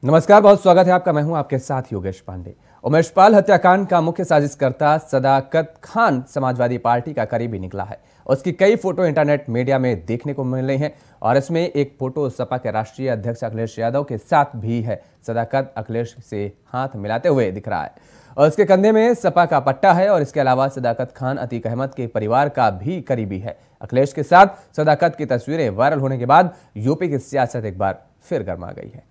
नमस्कार, बहुत स्वागत है आपका। मैं हूं आपके साथ योगेश पांडे। उमेश पाल हत्याकांड का मुख्य साजिशकर्ता सदाकत खान समाजवादी पार्टी का करीबी निकला है। उसकी कई फोटो इंटरनेट मीडिया में देखने को मिल रही हैं और इसमें एक फोटो सपा के राष्ट्रीय अध्यक्ष अखिलेश यादव के साथ भी है। सदाकत अखिलेश से हाथ मिलाते हुए दिख रहा है और उसके कंधे में सपा का पट्टा है। और इसके अलावा सदाकत खान अतीक अहमद के परिवार का भी करीबी है। अखिलेश के साथ सदाकत की तस्वीरें वायरल होने के बाद यूपी की सियासत एक बार फिर गर्मा गई है।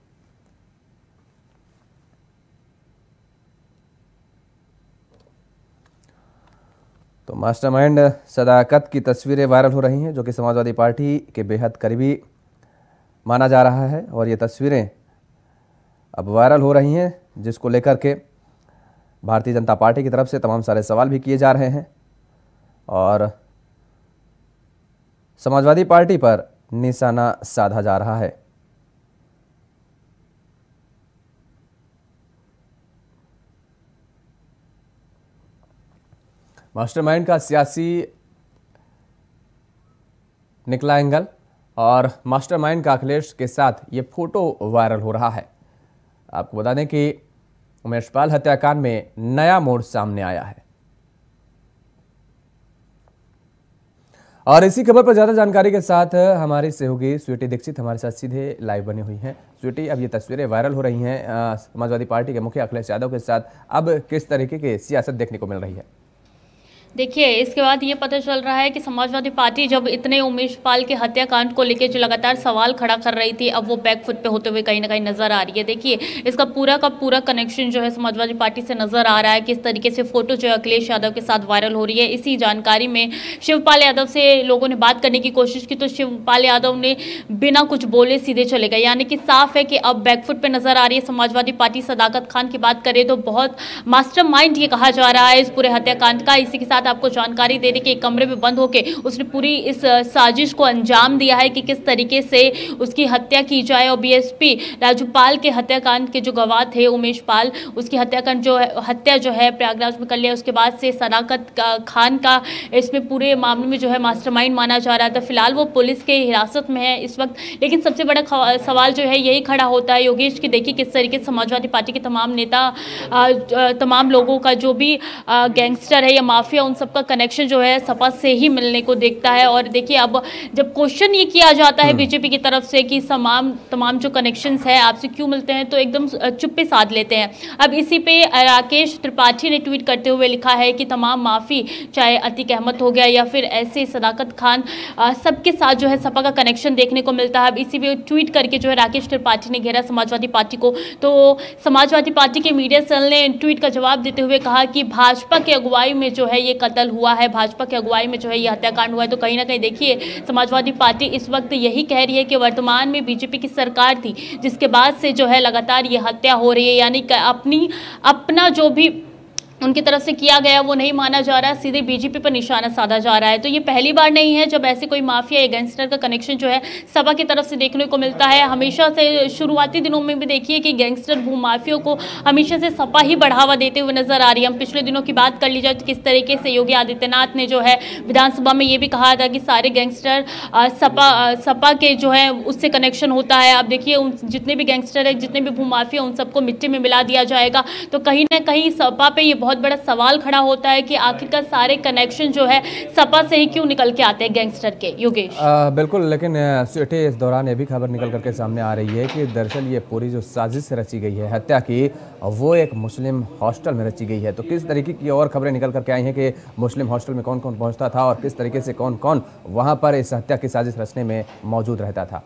तो मास्टरमाइंड सदाकत की तस्वीरें वायरल हो रही हैं, जो कि समाजवादी पार्टी के बेहद करीबी माना जा रहा है। और ये तस्वीरें अब वायरल हो रही हैं, जिसको लेकर के भारतीय जनता पार्टी की तरफ से तमाम सारे सवाल भी किए जा रहे हैं और समाजवादी पार्टी पर निशाना साधा जा रहा है। मास्टरमाइंड का सियासी निकला एंगल और मास्टरमाइंड का अखिलेश के साथ ये फोटो वायरल हो रहा है। आपको बता दें कि उमेश पाल हत्याकांड में नया मोड़ सामने आया है। और इसी खबर पर ज्यादा जानकारी के साथ हमारी सहयोगी स्वीटी दीक्षित हमारे साथ सीधे लाइव बनी हुई हैं। स्वीटी, अब ये तस्वीरें वायरल हो रही हैं समाजवादी पार्टी के मुखिया अखिलेश यादव के साथ, अब किस तरीके की सियासत देखने को मिल रही है? देखिए, इसके बाद ये पता चल रहा है कि समाजवादी पार्टी जब इतने उमेश पाल के हत्याकांड को लेकर जो लगातार सवाल खड़ा कर रही थी, अब वो बैकफुट पे होते हुए कहीं ना कहीं नजर आ रही है। देखिए, इसका पूरा का पूरा कनेक्शन जो है समाजवादी पार्टी से नजर आ रहा है। किस तरीके से फोटो जो है अखिलेश यादव के साथ वायरल हो रही है, इसी जानकारी में शिवपाल यादव से लोगों ने बात करने की कोशिश की तो शिवपाल यादव ने बिना कुछ बोले सीधे चले गए। यानी कि साफ है कि अब बैकफुट पे नजर आ रही है समाजवादी पार्टी। सदाकत खान की बात करें तो बहुत मास्टरमाइंड ये कहा जा रहा है इस पूरे हत्याकांड का। इसी के साथ आपको जानकारी दे रही कि एक कमरे में बंद होकर उसने पूरी इस साजिश को अंजाम दिया है कि किस तरीके से उसकी हत्या की जाए। और बीएसपी राजूपाल के हत्याकांड के जो गवाह थे उमेश पाल, उसकी हत्या जो है प्रयागराज में कर लिया। उसके बाद से सदाकत खान का इसमें पूरे मामले में जो है मास्टरमाइंड माना जा रहा था। फिलहाल वो पुलिस के हिरासत में है इस वक्त। लेकिन सबसे बड़ा सवाल जो है यही खड़ा होता है योगेश, की देखिए किस तरीके से समाजवादी पार्टी के तमाम नेता, तमाम लोगों का जो भी गैंगस्टर है या माफिया, उन सबका कनेक्शन जो है सपा से ही मिलने को देखता है। और देखिए, अब जब क्वेश्चन ये किया जाता है बीजेपी की तरफ से कि तमाम जो कनेक्शंस है आपसे क्यों मिलते हैं, तो एकदम चुप्पी साध लेते हैं। अब इसी पे राकेश त्रिपाठी ने ट्वीट करते हुए लिखा है कि तमाम माफी, चाहे अतीक अहमद हो गया या फिर ऐसे सदाकत खान, सबके साथ जो है सपा का कनेक्शन देखने को मिलता है। अब इसी पे ट्वीट करके जो है राकेश त्रिपाठी ने घेरा समाजवादी पार्टी को। तो समाजवादी पार्टी के मीडिया सेल ने ट्वीट का जवाब देते हुए कहा कि भाजपा की अगुवाई में जो है ये कत्ल हुआ है, भाजपा की अगुवाई में जो है ये हत्याकांड हुआ है। तो कहीं ना कहीं देखिए, समाजवादी पार्टी इस वक्त यही कह रही है कि वर्तमान में बीजेपी की सरकार थी जिसके बाद से जो है लगातार ये हत्या हो रही है। यानी कि अपना जो भी उनकी तरफ से किया गया वो नहीं माना जा रहा, सीधे बीजेपी पर निशाना साधा जा रहा है। तो ये पहली बार नहीं है जब ऐसे कोई माफिया या गैंगस्टर का कनेक्शन जो है सपा की तरफ से देखने को मिलता है। हमेशा से शुरुआती दिनों में भी देखिए कि गैंगस्टर भूमाफियों को हमेशा से सपा ही बढ़ावा देते हुए नजर आ रही है। हम पिछले दिनों की बात कर ली जाए तो किस तरीके से योगी आदित्यनाथ ने जो है विधानसभा में ये भी कहा था कि सारे गैंगस्टर सपा के जो है उससे कनेक्शन होता है। अब देखिए, जितने भी गैंगस्टर है, जितने भी भूमाफिया, उन सबको मिट्टी में मिला दिया जाएगा। तो कहीं ना कहीं सपा पे ये बहुत बड़ा सवाल खड़ा होता है कि आखिरकार सारे कनेक्शन जो है सपा से ही क्यों निकल के आते हैं गैंगस्टर के। योगेश, बिल्कुल, लेकिन स्वीटी, इस दौरान ये भी खबर निकल करके सामने आ रही है कि दरअसल ये पूरी जो साजिश रची गई है हत्या की, वो एक मुस्लिम हॉस्टल में रची गई है। तो किस तरीके की और खबरें निकल करके आई हैं कि मुस्लिम हॉस्टल में कौन कौन पहुंचता था और किस तरीके से कौन कौन वहां पर इस हत्या की साजिश रचने में मौजूद रहता था?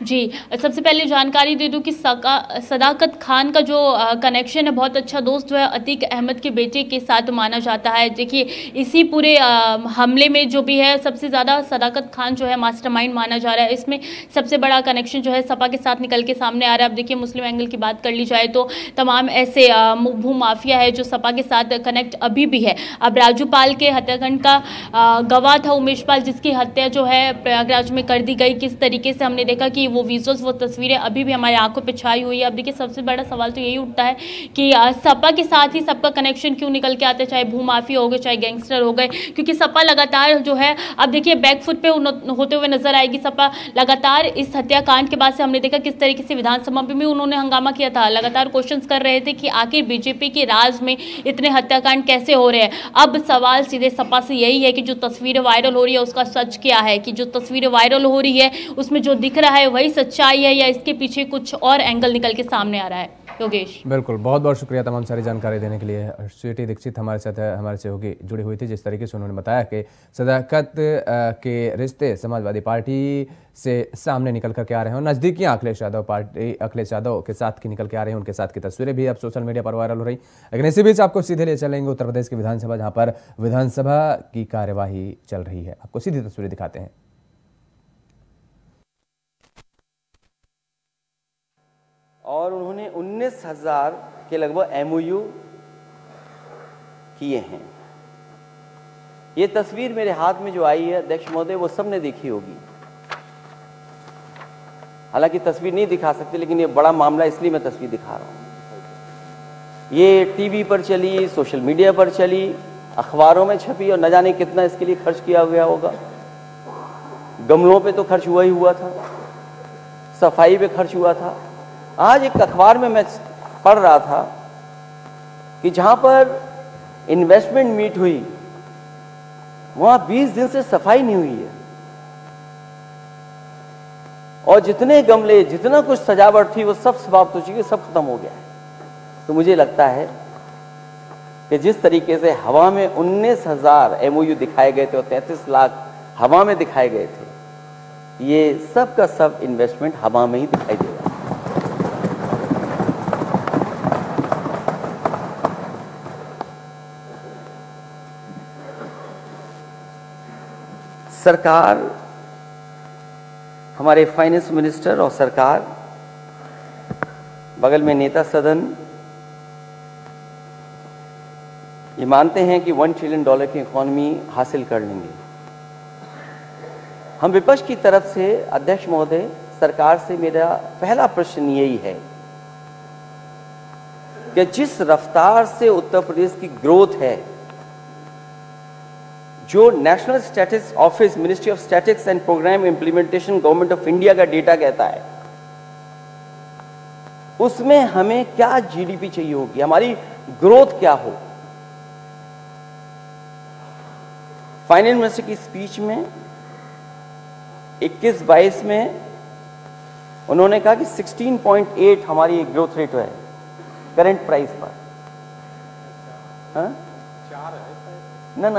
जी, सबसे पहले जानकारी दे दूं कि सदाकत खान का जो कनेक्शन है, बहुत अच्छा दोस्त जो है अतीक अहमद के बेटे के साथ माना जाता है। देखिए, इसी पूरे हमले में जो भी है सबसे ज़्यादा सदाकत खान जो है मास्टरमाइंड माना जा रहा है। इसमें सबसे बड़ा कनेक्शन जो है सपा के साथ निकल के सामने आ रहा है। अब देखिए, मुस्लिम एंगल की बात कर ली जाए तो तमाम ऐसे भू माफिया है जो सपा के साथ कनेक्ट अभी भी है। अब राजूपाल के हत्याकांड का गवाह था उमेश पाल, जिसकी हत्या जो है प्रयागराज में कर दी गई। किस तरीके से हमने देखा कि वो विजुअल्स, वो तस्वीरें अभी भी हमारी आंखों पे छाई हुई है। अब देखिए सबसे बड़ा सवाल तो यही उठता है कि सपा के साथ ही सबका कनेक्शन क्यों निकल के आता है, चाहे भूमाफिया हो गए, चाहे गैंगस्टर हो गए, क्योंकि सपा लगातार जो है अब देखिए बैकफुट पे होते हुए नजर आएगी। सपा लगातार इस हत्याकांड के बाद से हमने देखा किस तरीके से विधानसभा में भी उन्होंने हंगामा किया था, लगातार क्वेश्चंस कर रहे थे कि आखिर बीजेपी के राज में इतने हत्याकांड कैसे हो रहे हैं। अब सवाल सीधे सपा से यही है कि जो तस्वीरें वायरल हो रही है उसका सच क्या है, कि जो तस्वीरें वायरल हो रही है उसमें जो दिख रहा है वही सच्चाई है या इसके पीछे कुछ और एंगल निकल के सामने आ रहा है। योगेश, बिल्कुल, बहुत बहुत शुक्रिया तमाम सारी जानकारी देने के लिए। स्वीटी दीक्षित हमारे साथ हमारे सहयोगी जुड़ी हुई थी। जिस तरीके से उन्होंने बताया कि सदाकत के रिश्ते समाजवादी पार्टी से सामने निकल कर के आ रहे हैं और नज़दीकियाँ अखिलेश यादव के साथ की निकल के आ रही हैं। उनके साथ की तस्वीरें भी अब सोशल मीडिया पर वायरल हो रही। लेकिन इसी बीच आपको सीधे ले चलेंगे उत्तर प्रदेश की विधानसभा, जहाँ पर विधानसभा की कार्यवाही चल रही है। आपको सीधी तस्वीरें दिखाते हैं। और उन्होंने 19,000 के लगभग MOU किए हैं। ये तस्वीर मेरे हाथ में जो आई है अध्यक्ष महोदय, वो सबने देखी होगी। हालांकि तस्वीर नहीं दिखा सकते, लेकिन ये बड़ा मामला इसलिए मैं तस्वीर दिखा रहा हूँ। ये टीवी पर चली, सोशल मीडिया पर चली, अखबारों में छपी और न जाने कितना इसके लिए खर्च किया गया होगा। गमलों पे तो खर्च हुआ ही हुआ था, सफाई पे खर्च हुआ था। आज एक अखबार में मैं पढ़ रहा था कि जहां पर इन्वेस्टमेंट मीट हुई वहां 20 दिन से सफाई नहीं हुई है और जितने गमले, जितना कुछ सजावट थी वो सब समाप्त हो चुकी, सब खत्म हो गया है। तो मुझे लगता है कि जिस तरीके से हवा में 19,000 MOU दिखाए गए थे और 33 लाख हवा में दिखाए गए थे, ये सब का सब इन्वेस्टमेंट हवा में ही दिखाई दे रहा है। सरकार, हमारे फाइनेंस मिनिस्टर और सरकार, बगल में नेता सदन, ये मानते हैं कि $1 ट्रिलियन की इकॉनमी हासिल कर लेंगे। हम विपक्ष की तरफ से अध्यक्ष महोदय, सरकार से मेरा पहला प्रश्न यही है कि जिस रफ्तार से उत्तर प्रदेश की ग्रोथ है, जो national statistics office, ministry of statistics and programme implementation, government of India का डेटा कहता है, उसमें हमें क्या GDP चाहिए होगी, हमारी ग्रोथ क्या हो। फाइनेंस मिनिस्टर की स्पीच में 21-22 में उन्होंने कहा कि 16.8 हमारी ग्रोथ रेट है करंट प्राइस पर। हाँ? ना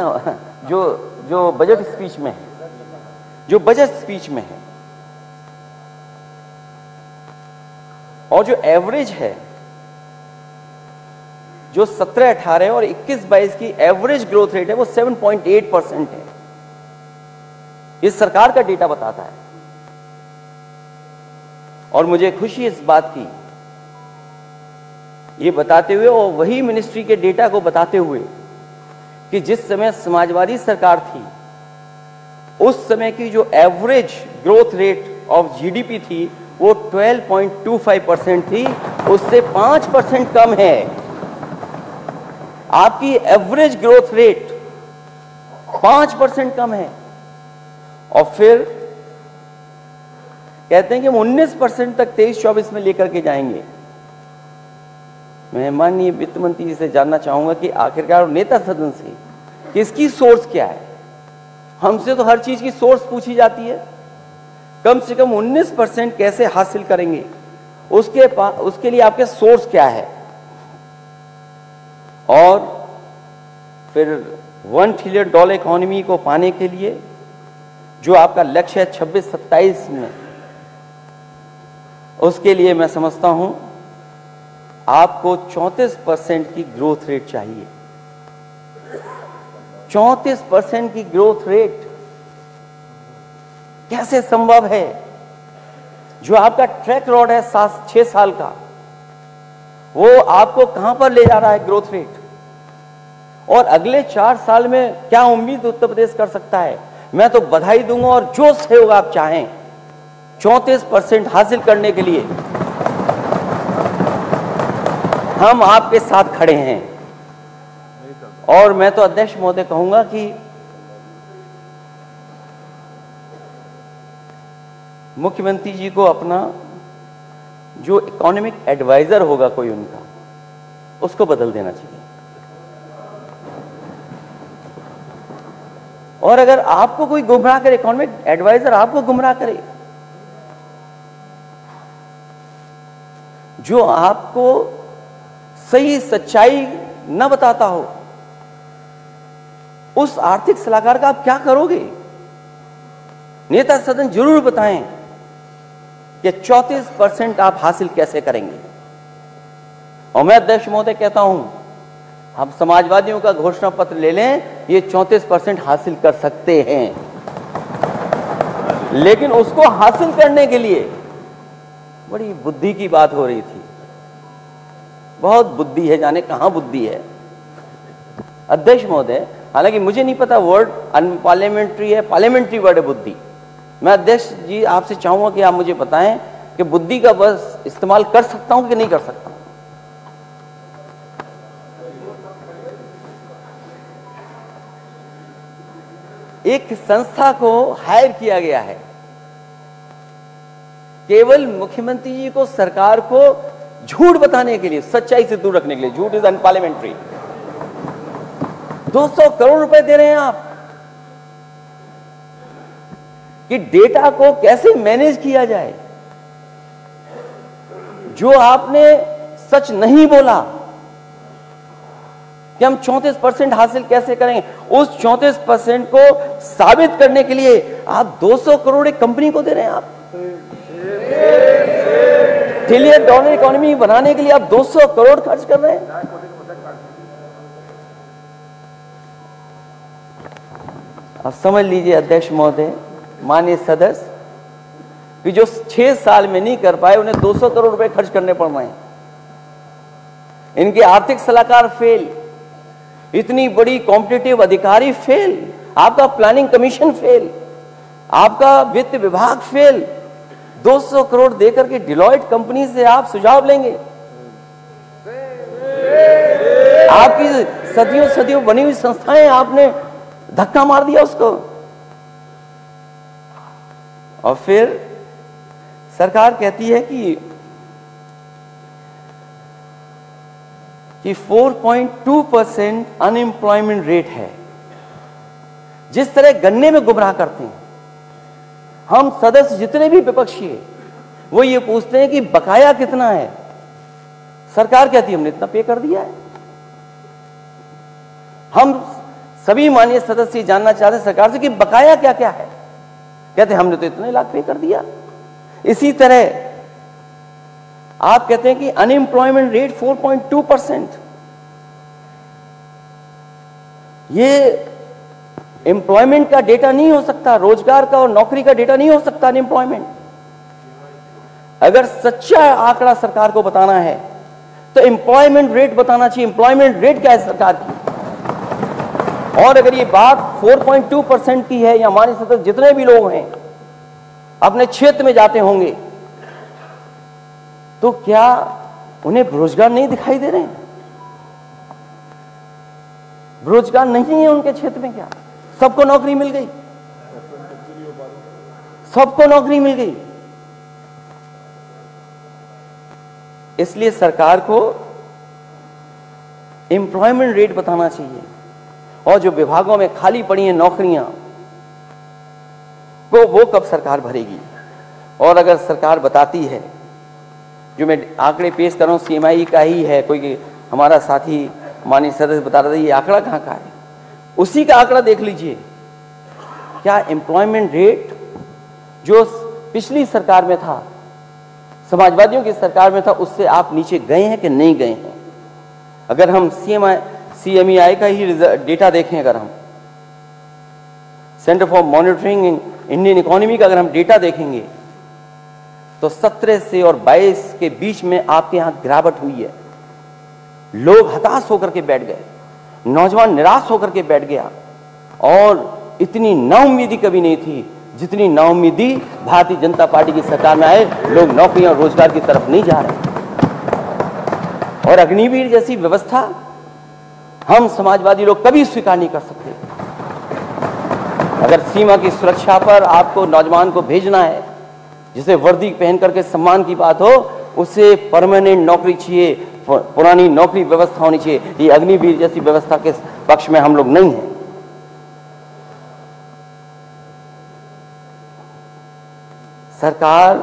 जो बजट स्पीच में है, जो बजट स्पीच में है, और जो एवरेज है, जो 17-18 और 21-22 की एवरेज ग्रोथ रेट है वो 7.8% है। ये सरकार का डेटा बताता है। और मुझे खुशी इस बात की, ये बताते हुए और वही मिनिस्ट्री के डेटा को बताते हुए कि जिस समय समाजवादी सरकार थी उस समय की जो average growth rate of GDP थी वो 12.25% थी, उससे 5% कम है। आपकी एवरेज ग्रोथ रेट 5% कम है और फिर कहते हैं कि हम 19% तक 23-24 में लेकर के जाएंगे। मैं माननीय वित्त मंत्री जी से जानना चाहूंगा कि आखिरकार नेता सदन से कि इसकी सोर्स क्या है। हमसे तो हर चीज की सोर्स पूछी जाती है, कम से कम 19% कैसे हासिल करेंगे, उसके लिए आपके सोर्स क्या है। और फिर $1 ट्रिलियन इकोनॉमी को पाने के लिए जो आपका लक्ष्य है 26-27 में, उसके लिए मैं समझता हूं आपको 34% की ग्रोथ रेट चाहिए। 34% की ग्रोथ रेट कैसे संभव है? जो आपका ट्रैक रिकॉर्ड है 6 साल का, वो आपको कहां पर ले जा रहा है ग्रोथ रेट? और अगले 4 साल में क्या उम्मीद उत्तर प्रदेश कर सकता है? मैं तो बधाई दूंगा और जो सहयोग आप चाहें, 34% हासिल करने के लिए हम आपके साथ खड़े हैं। और मैं तो अध्यक्ष महोदय कहूंगा कि मुख्यमंत्री जी को अपना जो इकोनॉमिक एडवाइजर होगा कोई उनका, उसको बदल देना चाहिए। और अगर आपको कोई गुमराह करे, इकोनॉमिक एडवाइजर आपको गुमराह करे, जो आपको सही सच्चाई न बताता हो, उस आर्थिक सलाहकार का आप क्या करोगे? नेता सदन जरूर बताएं कि 34% आप हासिल कैसे करेंगे। और मैं अध्यक्ष महोदय कहता हूं, हम समाजवादियों का घोषणा पत्र ले लें, ये 34% हासिल कर सकते हैं। लेकिन उसको हासिल करने के लिए बड़ी बुद्धि की बात हो रही थी। बहुत बुद्धि है, जाने कहां बुद्धि है। अध्यक्ष महोदय, हालांकि मुझे नहीं पता वर्ड अनपार्लियामेंट्री है, पार्लियामेंट्री वर्ड है बुद्धि। मैं अध्यक्ष जी आपसे चाहूंगा कि आप मुझे बताएं कि बुद्धि का बस इस्तेमाल कर सकता हूं कि नहीं कर सकता हूं। एक संस्था को हायर किया गया है केवल मुख्यमंत्री जी को, सरकार को झूठ बताने के लिए, सच्चाई से दूर रखने के लिए। झूठ इज अनपार्लियामेंट्री। 200 करोड़ रुपए दे रहे हैं आप कि डेटा को कैसे मैनेज किया जाए। जो आपने सच नहीं बोला कि हम 34% हासिल कैसे करेंगे, उस 34% को साबित करने के लिए आप 200 करोड़ एक कंपनी को दे रहे हैं। आप ट्रिलियन डॉलर इकोनॉमी बनाने के लिए आप 200 करोड़ खर्च कर रहे हैं। अब समझ लीजिए अध्यक्ष महोदय, माननीय सदस्य, कि जो 6 साल में नहीं कर पाए उन्हें 200 करोड़ रुपए खर्च करने पड़ रहे हैं। इनके आर्थिक सलाहकार फेल, इतनी बड़ी कॉम्पिटिटिव अधिकारी फेल, आपका प्लानिंग कमीशन फेल, आपका वित्त विभाग फेल। 200 करोड़ देकर के डिलॉयट कंपनी से आप सुझाव लेंगे? आपकी सदियों सदियों बनी हुई संस्थाएं आपने धक्का मार दिया उसको। और फिर सरकार कहती है कि 4.2% अनएम्प्लॉयमेंट रेट है। जिस तरह गन्ने में गुमराह करते हैं, हम सदस्य जितने भी विपक्षी है वो ये पूछते हैं कि बकाया कितना है। सरकार कहती है हमने इतना पे कर दिया है। हम सभी माननीय सदस्य जानना चाहते हैं सरकार से कि बकाया क्या क्या है। कहते हैं हमने तो इतने लाख पे कर दिया। इसी तरह आप कहते हैं कि अनएम्प्लॉयमेंट रेट 4.2%। ये एम्प्लॉयमेंट का डेटा नहीं हो सकता, रोजगार का और नौकरी का डेटा नहीं हो सकता अनएम्प्लॉयमेंट। अगर सच्चा आंकड़ा सरकार को बताना है तो एम्प्लॉयमेंट रेट बताना चाहिए। एम्प्लॉयमेंट रेट क्या है सरकार की? और अगर ये बात 4.2% की है, या हमारे सदस्य जितने भी लोग हैं अपने क्षेत्र में जाते होंगे, तो क्या उन्हें रोजगार नहीं दिखाई दे रहे हैं? रोजगार नहीं है उनके क्षेत्र में? क्या सबको नौकरी मिल गई? सबको नौकरी मिल गई। इसलिए सरकार को एम्प्लॉयमेंट रेट बताना चाहिए। और जो विभागों में खाली पड़ी हैं नौकरियां, वो कब सरकार भरेगी? और अगर सरकार बताती है, जो मैं आंकड़े पेश कर रहा हूं CMI का ही है, कोई हमारा साथी माननीय सदस्य बता रहा था ये आंकड़ा कहां का है, उसी का आंकड़ा देख लीजिए। क्या एम्प्लॉयमेंट रेट जो पिछली सरकार में था, समाजवादियों की सरकार में था, उससे आप नीचे गए हैं कि नहीं गए हैं? अगर हम CMI का ही डेटा देखें, अगर हम centre for monitoring Indian economy का अगर हम डेटा देखेंगे, तो 17 से और 22 के बीच में आपके यहां गिरावट हुई है। लोग हताश होकर के बैठ गए, नौजवान निराश होकर के बैठ गया, और इतनी नाउम्मीदी कभी नहीं थी जितनी नाउम्मीदी भारतीय जनता पार्टी की सरकार में आए, लोग नौकरी और रोजगार की तरफ नहीं जा रहे। और अग्निवीर जैसी व्यवस्था हम समाजवादी लोग कभी स्वीकार नहीं कर सकते। अगर सीमा की सुरक्षा पर आपको नौजवान को भेजना है, जिसे वर्दी पहन करके सम्मान की बात हो, उसे परमानेंट नौकरी चाहिए, पुरानी नौकरी व्यवस्था होनी चाहिए। ये अग्निवीर जैसी व्यवस्था के पक्ष में हम लोग नहीं हैं। सरकार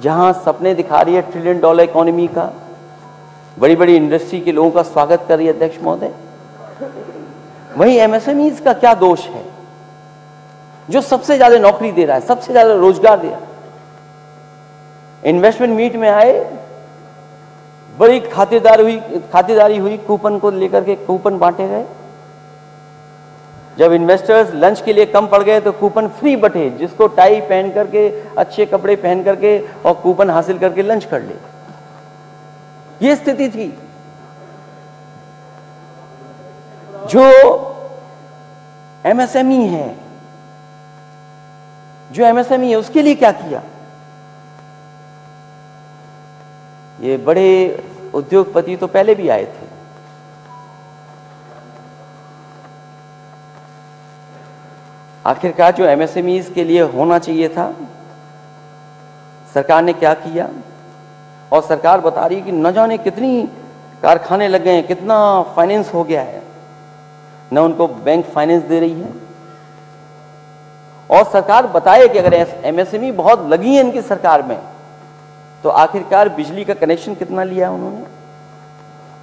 जहां सपने दिखा रही है $1 ट्रिलियन इकोनॉमी का, बड़ी बड़ी इंडस्ट्री के लोगों का स्वागत कर रही है अध्यक्ष महोदय, वहीं एमएसएमईज का क्या दोष है जो सबसे ज्यादा नौकरी दे रहा है, सबसे ज्यादा रोजगार दे रहा है। इन्वेस्टमेंट मीट में आए, बड़ी खातिरदारी हुई, कूपन को लेकर के कूपन बांटे गए। जब इन्वेस्टर्स लंच के लिए कम पड़ गए तो कूपन फ्री बटे, जिसको टाई पहन करके, अच्छे कपड़े पहन करके और कूपन हासिल करके लंच कर ले। ये स्थिति थी। जो एमएसएमई है उसके लिए क्या किया? ये बड़े उद्योगपति तो पहले भी आए थे, आखिरकार जो एमएसएमईज के लिए होना चाहिए था, सरकार ने क्या किया? और सरकार बता रही है कि न जाने कितनी कारखाने लग गए हैं, कितना फाइनेंस हो गया है, न उनको बैंक फाइनेंस दे रही है। और सरकार बताए कि अगर एमएसएमई बहुत लगी है इनकी सरकार में, तो आखिरकार बिजली का कनेक्शन कितना लिया उन्होंने?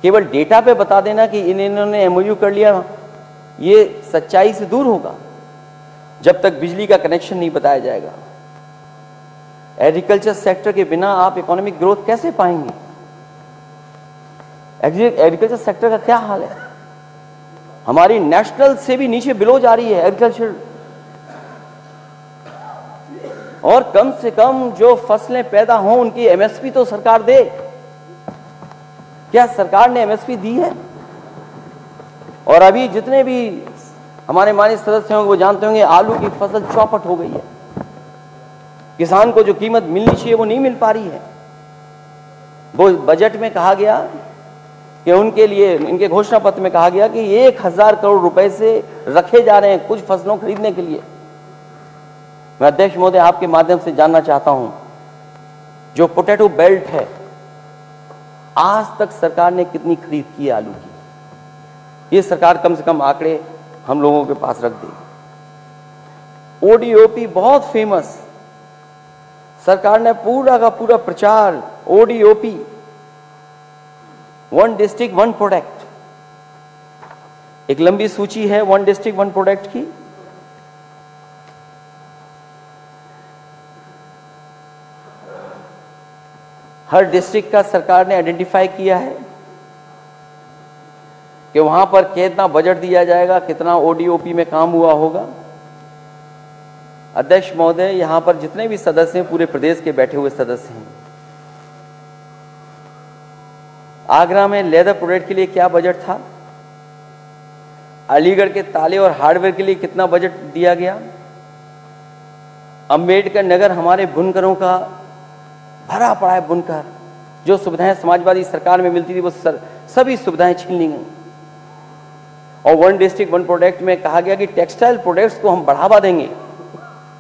केवल डेटा पे बता देना कि इन्होंने एमओयू कर लिया, ये सच्चाई से दूर होगा जब तक बिजली का कनेक्शन नहीं बताया जाएगा। एग्रीकल्चर सेक्टर के बिना आप इकोनॉमिक ग्रोथ कैसे पाएंगे? एग्रीकल्चर सेक्टर का क्या हाल है? हमारी नेशनल से भी नीचे बिलो जा रही है एग्रीकल्चर। और कम से कम जो फसलें पैदा हों उनकी एमएसपी तो सरकार दे। क्या सरकार ने एमएसपी दी है? और अभी जितने भी हमारे माननीय सदस्य होंगे वो जानते होंगे, आलू की फसल चौपट हो गई है। किसान को जो कीमत मिलनी चाहिए वो नहीं मिल पा रही है। वो बजट में कहा गया कि उनके लिए, इनके घोषणा पत्र में कहा गया कि 1000 करोड़ रुपए से रखे जा रहे हैं कुछ फसलों खरीदने के लिए। मैं अध्यक्ष महोदय आपके माध्यम से जानना चाहता हूं, जो पोटैटो बेल्ट है, आज तक सरकार ने कितनी खरीद की है आलू की? ये सरकार कम से कम आंकड़े हम लोगों के पास रख दे। ओडीओपी बहुत फेमस, सरकार ने पूरा का पूरा प्रचार ODOP, one district one product, एक लंबी सूची है वन डिस्ट्रिक्ट वन प्रोडक्ट की। हर डिस्ट्रिक्ट का सरकार ने आइडेंटिफाई किया है कि वहां पर कितना बजट दिया जाएगा, कितना ओडीओपी में काम हुआ होगा। अध्यक्ष महोदय, यहां पर जितने भी सदस्य हैं, पूरे प्रदेश के बैठे हुए सदस्य हैं, आगरा में लेदर प्रोडक्ट के लिए क्या बजट था? अलीगढ़ के ताले और हार्डवेयर के लिए कितना बजट दिया गया? अंबेडकर नगर हमारे बुनकरों का भरा पड़ा है, बुनकर जो सुविधाएं समाजवादी सरकार में मिलती थी वो सभी सुविधाएं छीन ली गई। और वन डिस्ट्रिक्ट वन प्रोडक्ट में कहा गया कि टेक्सटाइल प्रोडक्ट्स को हम बढ़ावा देंगे।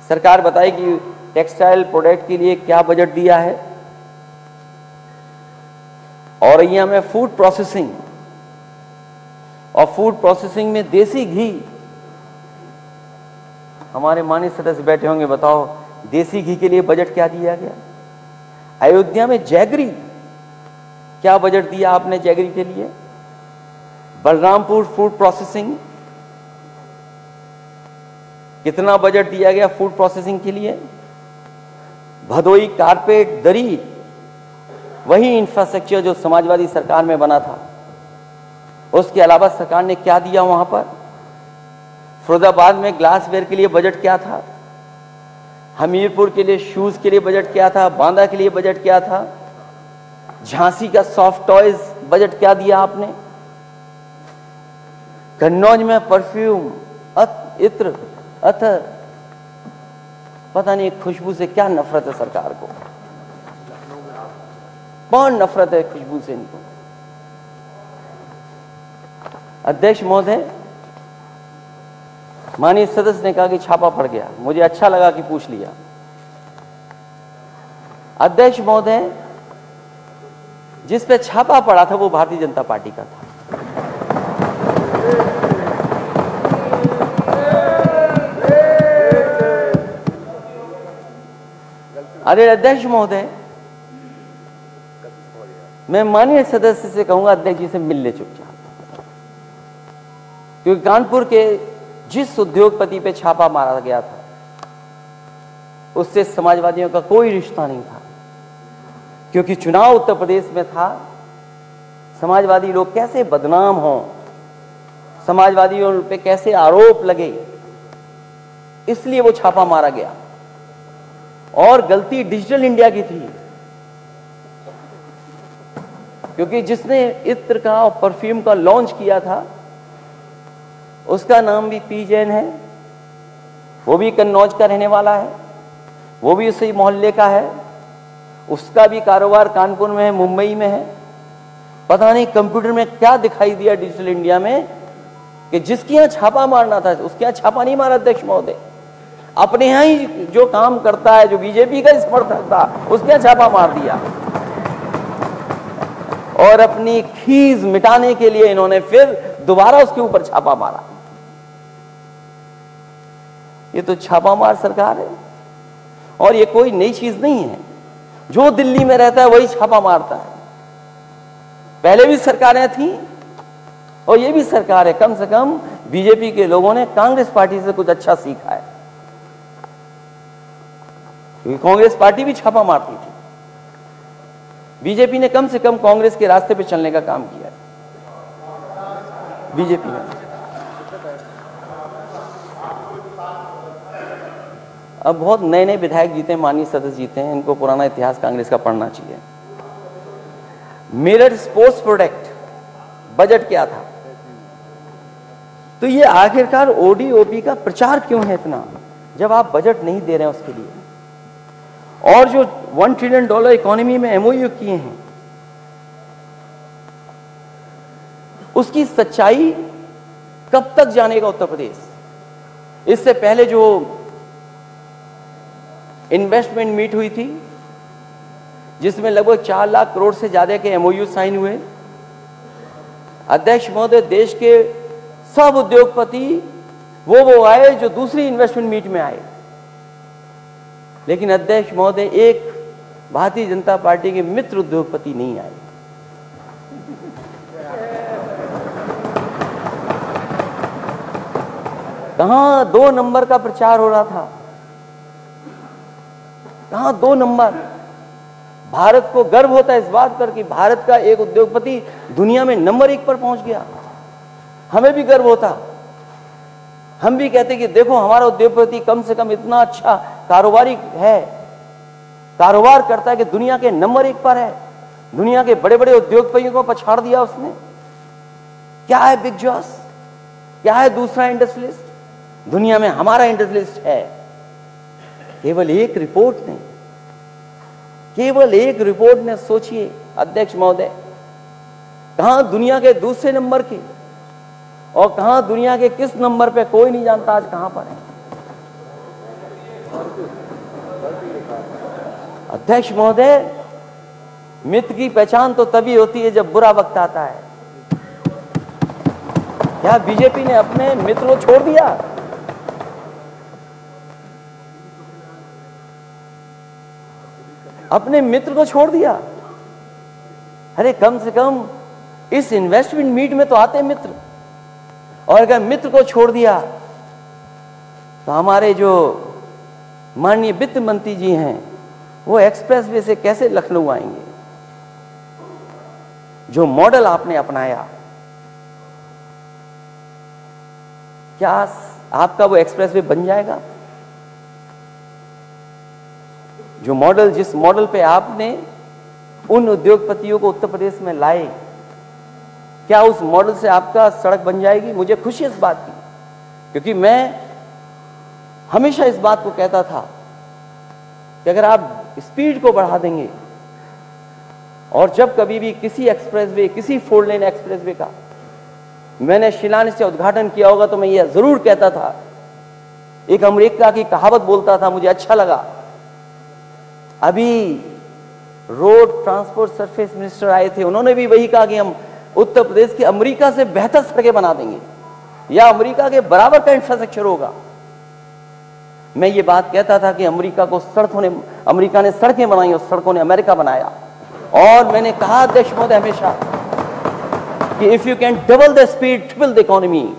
सरकार बताए कि टेक्सटाइल प्रोडक्ट के लिए क्या बजट दिया है। औरैया में फूड प्रोसेसिंग, और फूड प्रोसेसिंग में देसी घी, हमारे माननीय सदस्य बैठे होंगे, बताओ देसी घी के लिए बजट क्या दिया गया? अयोध्या में जैगरी, क्या बजट दिया आपने जैगरी के लिए? बलरामपुर फूड प्रोसेसिंग, कितना बजट दिया गया फूड प्रोसेसिंग के लिए? भदोई कारपेट दरी, वही इंफ्रास्ट्रक्चर जो समाजवादी सरकार में बना था। उसके अलावा सरकार ने क्या दिया वहां पर? फिरोजाबाद में ग्लासवेयर के लिए बजट क्या था? हमीरपुर के लिए शूज के लिए बजट क्या था? बांदा के लिए बजट क्या था? झांसी का सॉफ्ट टॉयज बजट क्या दिया आपने? कन्नौज में परफ्यूम, इत्र, अतर, पता नहीं खुशबू से क्या नफरत है सरकार को, बहुत नफरत है खुशबू से इनको। अध्यक्ष महोदय, माननीय सदस्य ने कहा कि छापा पड़ गया, मुझे अच्छा लगा कि पूछ लिया। अध्यक्ष महोदय, जिस पे छापा पड़ा था वो भारतीय जनता पार्टी का था। अरे अध्यक्ष महोदय, मैं माननीय सदस्य से कहूंगा अध्यक्ष जी से मिल ले चुपचाप, क्योंकि कानपुर के जिस उद्योगपति पे छापा मारा गया था उससे समाजवादियों का कोई रिश्ता नहीं था, क्योंकि चुनाव उत्तर प्रदेश में था। समाजवादी लोग कैसे बदनाम हों, समाजवादियों पे कैसे आरोप लगे, इसलिए वो छापा मारा गया। और गलती डिजिटल इंडिया की थी, क्योंकि जिसने इत्र का और परफ्यूम का लॉन्च किया था उसका नाम भी पी जैन है, वो भी कन्नौज का रहने वाला है, वो भी उसी मोहल्ले का है, उसका भी कारोबार कानपुर में है, मुंबई में है। पता नहीं कंप्यूटर में क्या दिखाई दिया डिजिटल इंडिया में कि जिसके यहां छापा मारना था उसके यहां छापा नहीं मारा अध्यक्ष महोदय, अपने यहां ही जो काम करता है, जो बीजेपी का समर्थक था, उसके यहां छापा मार दिया। और अपनी खीज मिटाने के लिए इन्होंने फिर दोबारा उसके ऊपर छापा मारा। ये तो छापामार सरकार है, और ये कोई नई चीज नहीं है। जो दिल्ली में रहता है वही छापा मारता है। पहले भी सरकारें थी और ये भी सरकार है। कम से कम बीजेपी के लोगों ने कांग्रेस पार्टी से कुछ अच्छा सीखा है, क्योंकि कांग्रेस पार्टी भी छापा मारती थी। बीजेपी ने कम से कम कांग्रेस के रास्ते पे चलने का काम किया है। बीजेपी ने अब बहुत नए नए विधायक जीते हैं, माननीय सदस्य जीते हैं, इनको पुराना इतिहास कांग्रेस का पढ़ना चाहिए। मेरठ स्पोर्ट्स प्रोडक्ट बजट क्या था? तो ये आखिरकार ओडीओपी का प्रचार क्यों है इतना, जब आप बजट नहीं दे रहे हैं उसके लिए? और जो $1 ट्रिलियन इकोनॉमी में एमओयू किए हैं, उसकी सच्चाई कब तक जानेगा उत्तर प्रदेश? इससे पहले जो इन्वेस्टमेंट मीट हुई थी, जिसमें लगभग 4 लाख करोड़ से ज्यादा के एमओयू साइन हुए, अध्यक्ष महोदय, देश के सब उद्योगपति वो आए जो दूसरी इन्वेस्टमेंट मीट में आए, लेकिन अध्यक्ष महोदय एक भारतीय जनता पार्टी के मित्र उद्योगपति नहीं आए। कहां 2 नंबर का प्रचार हो रहा था, कहां 2 नंबर? भारत को गर्व होता है इस बात पर कि भारत का एक उद्योगपति दुनिया में नंबर 1 पर पहुंच गया। हमें भी गर्व होता, हम भी कहते कि देखो हमारा उद्योगपति कम से कम इतना अच्छा कारोबारी है, कारोबार करता है कि दुनिया के नंबर 1 पर है। दुनिया के बड़े बड़े उद्योगपतियों को पछाड़ दिया उसने। क्या है बिग जॉस, क्या है दूसरा इंडस्ट्रियलिस्ट? दुनिया में हमारा इंडस्ट्रियलिस्ट है। केवल एक रिपोर्ट ने, केवल एक रिपोर्ट ने, सोचिए अध्यक्ष महोदय, कहां दुनिया के दूसरे नंबर की और कहां दुनिया के किस नंबर पे कोई नहीं जानता आज कहां पर है। अध्यक्ष महोदय, मित्र की पहचान तो तभी होती है जब बुरा वक्त आता है। क्या बीजेपी ने अपने मित्र को छोड़ दिया? अपने मित्र को छोड़ दिया? अरे कम से कम इस इन्वेस्टमेंट मीट में तो आते मित्र, और अगर मित्र को छोड़ दिया तो हमारे जो माननीय वित्त मंत्री जी हैं वो एक्सप्रेसवे से कैसे लखनऊ आएंगे? जो मॉडल आपने अपनाया, क्या आपका वो एक्सप्रेसवे बन जाएगा? जो मॉडल, जिस मॉडल पे आपने उन उद्योगपतियों को उत्तर प्रदेश में लाए, क्या उस मॉडल से आपका सड़क बन जाएगी? मुझे खुशी इस बात की, क्योंकि मैं हमेशा इस बात को कहता था कि अगर आप स्पीड को बढ़ा देंगे और जब कभी भी किसी एक्सप्रेसवे, किसी 4 लेन एक्सप्रेसवे का मैंने शिलान्यास से उद्घाटन किया होगा तो मैं ये जरूर कहता था, एक अमेरिका की कहावत बोलता था, मुझे अच्छा लगा। अभी रोड ट्रांसपोर्ट सरफेस मिनिस्टर आए थे, उन्होंने भी वही कहा कि हम उत्तर प्रदेश की अमेरिका से बेहतर सड़कें बना देंगे या अमेरिका के बराबर का इंफ्रास्ट्रक्चर होगा। मैं ये बात कहता था कि अमेरिका ने सड़कें बनाई और सड़कों ने अमेरिका बनाया। और मैंने कहा अध्यक्ष महोदय हमेशा कि if you can double the speed, triple the economy.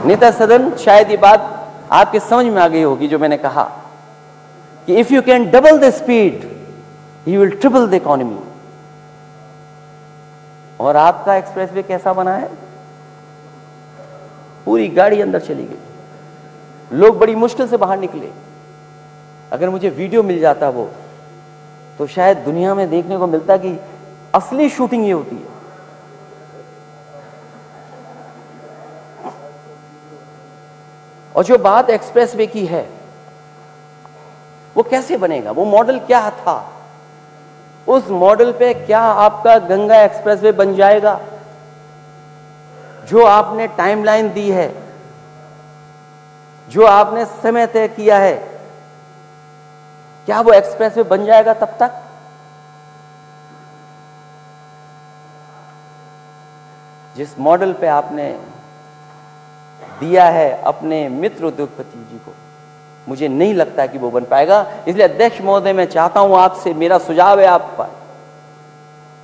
नेता सदन, शायद ये बात आपके समझ में आ गई होगी जो मैंने कहा कि if you can double the speed you will triple the economy. और आपका एक्सप्रेसवे कैसा बना है? पूरी गाड़ी अंदर चली गई, लोग बड़ी मुश्किल से बाहर निकले। अगर मुझे वीडियो मिल जाता वो, तो शायद दुनिया में देखने को मिलता कि असली शूटिंग ये होती है। और जो बात एक्सप्रेसवे की है, वो कैसे बनेगा, वो मॉडल क्या था, उस मॉडल पे क्या आपका गंगा एक्सप्रेसवे बन जाएगा? जो आपने टाइमलाइन दी है, जो आपने समय तय किया है, क्या वो एक्सप्रेसवे बन जाएगा तब तक? जिस मॉडल पे आपने दिया है अपने मित्र उद्योगपति जी को, मुझे नहीं लगता कि वो बन पाएगा। इसलिए अध्यक्ष महोदय, मैं चाहता हूं आपसे, मेरा सुझाव है आप पर,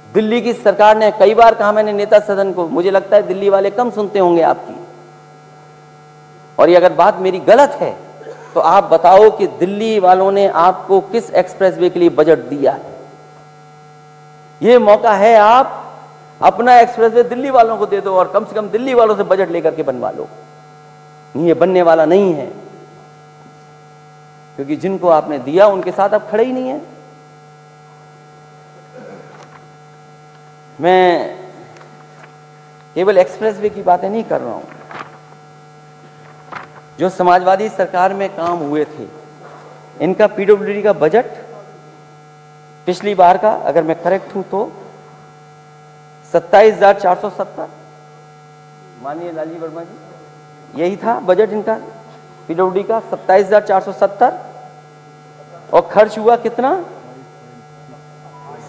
दिल्ली की सरकार ने कई बार कहा मैंने नेता सदन को, मुझे लगता है दिल्ली वाले कम सुनते होंगे आपकी, और ये अगर बात मेरी गलत है तो आप बताओ कि दिल्ली वालों ने आपको किस एक्सप्रेसवे के लिए बजट दिया है। ये मौका है, आप अपना एक्सप्रेसवे दिल्ली वालों को दे दो और कम से कम दिल्ली वालों से बजट लेकर के बनवा लो। ये बनने वाला नहीं है, क्योंकि जिनको आपने दिया उनके साथ आप खड़े ही नहीं हैं। मैं केवल एक्सप्रेसवे की बातें नहीं कर रहा हूं, जो समाजवादी सरकार में काम हुए थे, इनका पीडब्ल्यूडी का बजट पिछली बार का, अगर मैं करेक्ट हूं तो 27,470, माननीय लालजी वर्मा जी, यही था बजट इनका पीडब्ल्यूडी का, 27,470, और खर्च हुआ कितना?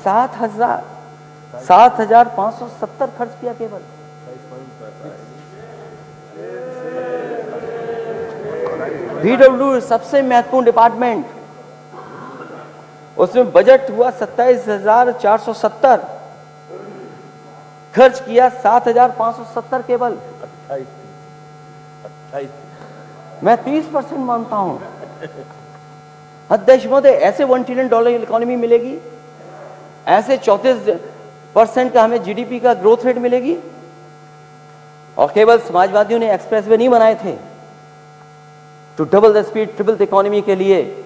7,570 खर्च किया केवल। पीडब्ल्यू सबसे महत्वपूर्ण डिपार्टमेंट, उसमें बजट हुआ 27,470, खर्च किया 7,570 केवल। 28 मैं 30% मानता हूं। अध्यक्ष महोदय, ऐसे $1 ट्रिलियन इकोनॉमी मिलेगी, ऐसे 34% का हमें जीडीपी का ग्रोथ रेट मिलेगी। और केवल समाजवादियों ने एक्सप्रेसवे नहीं बनाए थे to double the speed, triple the economy के लिए।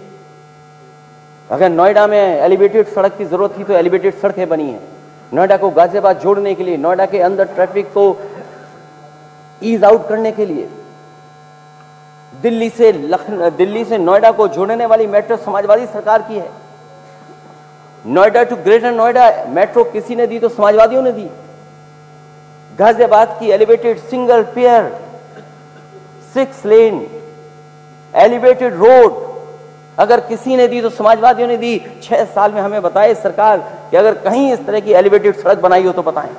अगर नोएडा में एलिवेटेड सड़क की जरूरत थी तो एलिवेटेड सड़कें बनी है। नोएडा को गाजियाबाद जोड़ने के लिए, नोएडा के अंदर ट्रैफिक को ईज आउट करने के लिए, दिल्ली से नोएडा को जोड़ने वाली मेट्रो समाजवादी सरकार की है। Noida to greater Noida metro किसी ने दी तो समाजवादियों ने दी। गाजियाबाद की elevated single pair 6 lane elevated road अगर किसी ने दी तो समाजवादियों ने दी। 6 साल में हमें बताए सरकार कि अगर कहीं इस तरह की एलिवेटेड सड़क बनाई हो तो बताएं।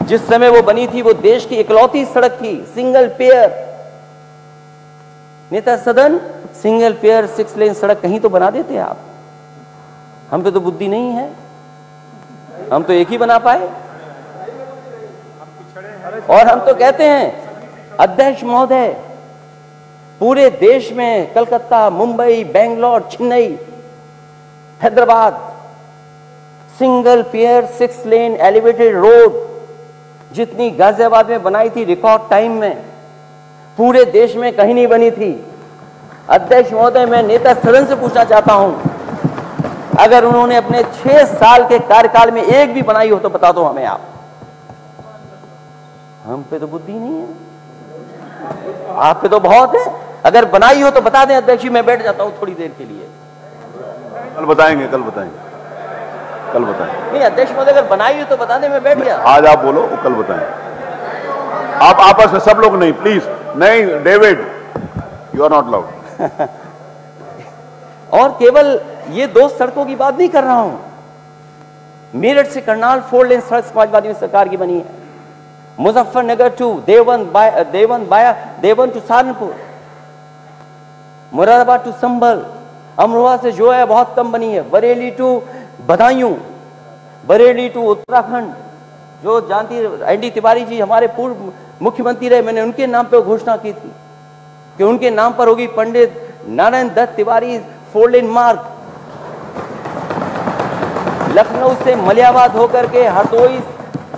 जिस समय वो बनी थी वो देश की इकलौती सड़क थी, सिंगल पेयर। नेता सदन, सिंगल पेयर 6 लेन सड़क कहीं तो बना देते आप। हम पे तो बुद्धि नहीं है, हम तो एक ही बना पाए। और हम तो कहते हैं अध्यक्ष महोदय, पूरे देश में Calcutta, Mumbai, Bangalore, Chennai, Hyderabad single pair 6 lane elevated road जितनी गाजियाबाद में बनाई थी रिकॉर्ड टाइम में, पूरे देश में कहीं नहीं बनी थी। अध्यक्ष महोदय, मैं नेता सदन से पूछना चाहता हूं, अगर उन्होंने अपने 6 साल के कार्यकाल में एक भी बनाई हो तो बता दो हमें आप। हम पे तो बुद्धि नहीं है, आप पे तो बहुत है। अगर बनाई हो तो बता दें अध्यक्ष जी, मैं बैठ जाता हूं थोड़ी देर के लिए। कल बताएंगे, कल बताएंगे, कल बताएंगे। नहीं अध्यक्ष महोदय, अगर बनाई हो तो बता दें, मैं बैठ गया। आज आप बोलो, वो कल बताएंगे। आप आपस में सब लोग नहीं, प्लीज नहीं, David you are not loud. और केवल ये 2 सड़कों की बात नहीं कर रहा हूं, मेरठ से करनाल 4 लेन सड़क समाजवादी में सरकार की बनी है। Muzaffarnagar to Deoband to Saharanpur, Moradabad to Sambhal, Amroha से जो है बहुत कम बनी है। बरेली टू बदायूं, बरेली टू उत्तराखंड, जो जानती एनडी तिवारी जी हमारे पूर्व मुख्यमंत्री रहे, मैंने उनके नाम पर घोषणा की थी कि उनके नाम पर होगी पंडित नारायण दत्त तिवारी 4 लेन मार्ग। लखनऊ से मलियाबाद होकर के हरदोई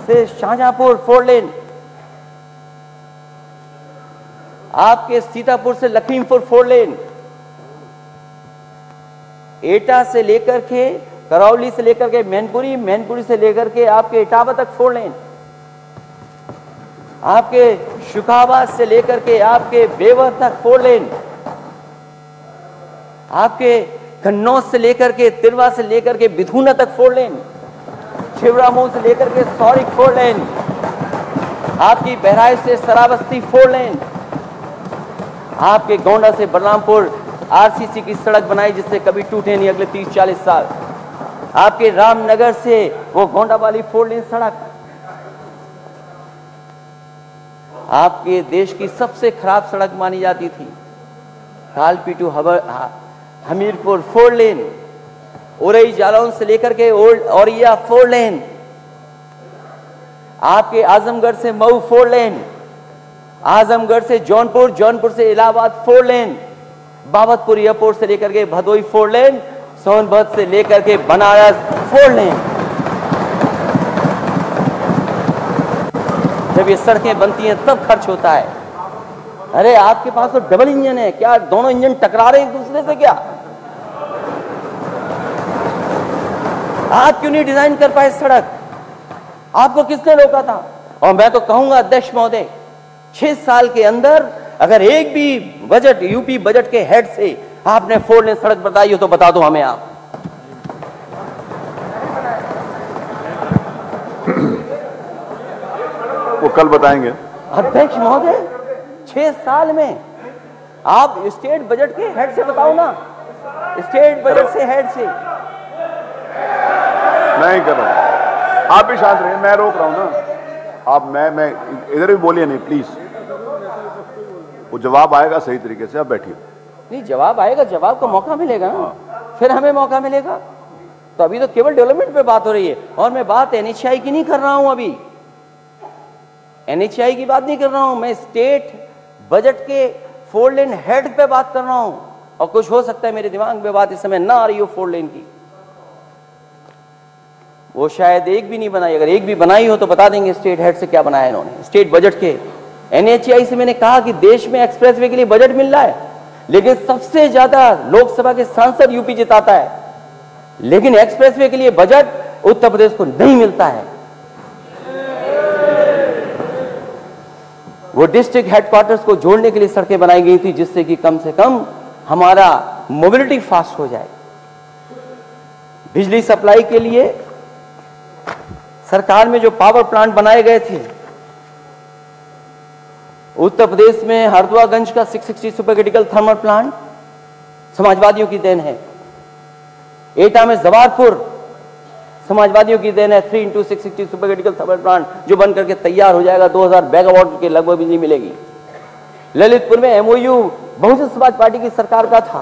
से शाहजहांपुर 4 लेन, आपके सीतापुर से लखीमपुर 4 लेन, एटा से लेकर के करौली से लेकर के मैनपुरी, मैनपुरी से लेकर के आपके इटावा तक 4 लेन, आपके शुकाबाद से लेकर के आपके बेवर तक 4 लेन, आपके कन्नौज से लेकर के तिरवा से लेकर के बिधूना तक 4 लेन, छिबरामऊ से लेकर के सौरिक 4 लेन, आपकी बहराइच से सराबस्ती 4 लेन, आपके गोंडा से बलरामपुर आरसीसी की सड़क बनाई जिससे कभी टूटे नहीं अगले 30-40 साल, आपके रामनगर से वो गोंडा वाली 4 लेन सड़क, आपके देश की सबसे खराब सड़क मानी जाती थी कालपी टू हमीरपुर 4 लेन, उरई जालौन से लेकर के औरिया 4 लेन, आपके आजमगढ़ से मऊ 4 लेन, आजमगढ़ से जौनपुर, जौनपुर से इलाहाबाद 4 लेन, बाबतपुर एयरपोर्ट से लेकर के भदोई 4 लेन, सोनभद्र से लेकर के बनारस 4 लेन। जब ये सड़कें बनती हैं तब खर्च होता है। अरे आपके पास तो डबल इंजन है, क्या दोनों इंजन टकरा रहे हैं एक दूसरे से क्या? आप क्यों नहीं डिजाइन कर पाए सड़क? आपको किसने रोका था? और मैं तो कहूंगा अध्यक्ष महोदय, 6 साल के अंदर अगर एक भी बजट यूपी बजट के हेड से आपने 4 लेन सड़क बताई हो तो बता दो हमें आप। वो कल बताएंगे अध्यक्ष महोदय, 6 साल में आप स्टेट बजट के हेड से बताओ ना, स्टेट बजट से हेड से। नहीं कर रहा, आप भी शांत रहिए, मैं रोक रहा हूं ना। आप मैं इधर भी बोलिए नहीं प्लीज, वो जवाब आएगा सही तरीके से, आप बैठिए। नहीं जवाब आएगा, जवाब का मौका मिलेगा ना, फिर हमें मौका मिलेगा। तो अभी तो केवल डेवलपमेंट पे बात हो रही है, और मैं बात एनएचआई की नहीं कर रहा हूं। अभी एनएचआई की बात नहीं कर रहा हूं, मैं स्टेट बजट के 4 लेन हेड पे बात कर रहा हूं। और कुछ हो सकता है मेरे दिमाग में बात इस समय ना आ रही हो 4 लेन की, वो शायद एक भी नहीं बनाई। अगर एक भी बनाई हो तो बता देंगे स्टेट हेड से क्या बनाया इन्होंने स्टेट बजट के। एनएचआई से मैंने कहा कि देश में एक्सप्रेसवे के लिए बजट मिल रहा है, लेकिन सबसे ज्यादा लोकसभा के सांसद यूपी जिताता है, लेकिन एक्सप्रेसवे के लिए बजट उत्तर प्रदेश को नहीं मिलता है। वो डिस्ट्रिक्ट हेडक्वार्टर्स को जोड़ने के लिए सड़कें बनाई गई थी, जिससे कि कम से कम हमारा मोबिलिटी फास्ट हो जाए। बिजली सप्लाई के लिए सरकार में जो पावर प्लांट बनाए गए थे, उत्तर प्रदेश में हरदुआगंज का 660 सुपर क्रिटिकल थर्मल प्लांट समाजवादियों की देन है। एटा में जवारपुर समाजवादियों की देन है। 3 × 660 सुपर क्रिटिकल थर्मल प्लांट जो बन करके तैयार हो जाएगा, 2000 मेगावाट के लगभग बिजली मिलेगी। ललितपुर में एमओयू बहुजन समाज पार्टी की सरकार का था,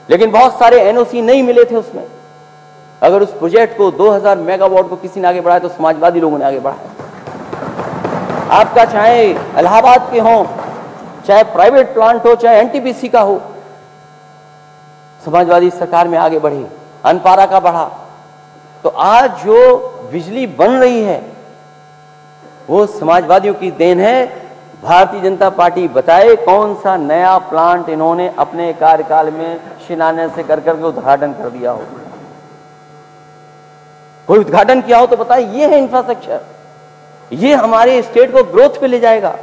लेकिन बहुत सारे एनओसी नहीं मिले थे उसमें। अगर उस प्रोजेक्ट को 2000 मेगावाट को किसी ने आगे बढ़ाया तो समाजवादी लोगों ने आगे बढ़ाया। आपका चाहे इलाहाबाद के हो, चाहे प्राइवेट प्लांट हो, चाहे एनटीपीसी का हो, समाजवादी सरकार में आगे बढ़ी, अनपारा का बढ़ा। तो आज जो बिजली बन रही है वो समाजवादियों की देन है। भारतीय जनता पार्टी बताए कौन सा नया प्लांट इन्होंने अपने कार्यकाल में शिलान्यास से कर करके उद्घाटन कर दिया हो। कोई उद्घाटन किया हो तो बताए, ये है इंफ्रास्ट्रक्चर, ये हमारे स्टेट को ग्रोथ पे ले जाएगा।